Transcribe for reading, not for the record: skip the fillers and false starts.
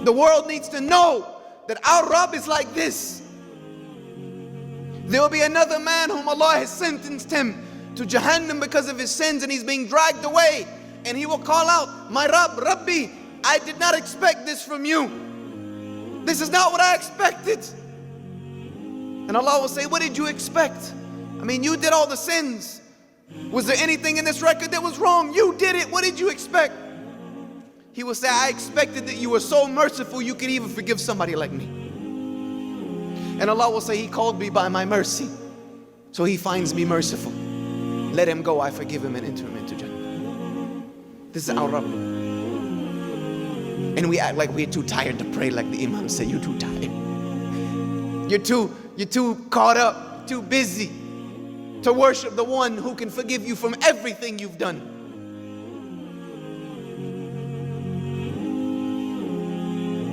The world needs to know that our Rabb is like this. There will be another man whom Allah has sentenced him to Jahannam because of his sins, and he's being dragged away, and he will call out, my Rabb, Rabbi, I did not expect this from you. This is not what I expected. And Allah will say, what did you expect? I mean, you did all the sins. Was there anything in this record that was wrong? You did it. What did you expect? He will say, I expected that you were so merciful you could even forgive somebody like me. And Allah will say, he called me by my mercy, so he finds me merciful. Let him go, I forgive him and enter him into Jannah. This is our Rabb. And we act like we're too tired to pray, like the Imam said, you're too tired. You're too caught up, too busy to worship the one who can forgive you from everything you've done.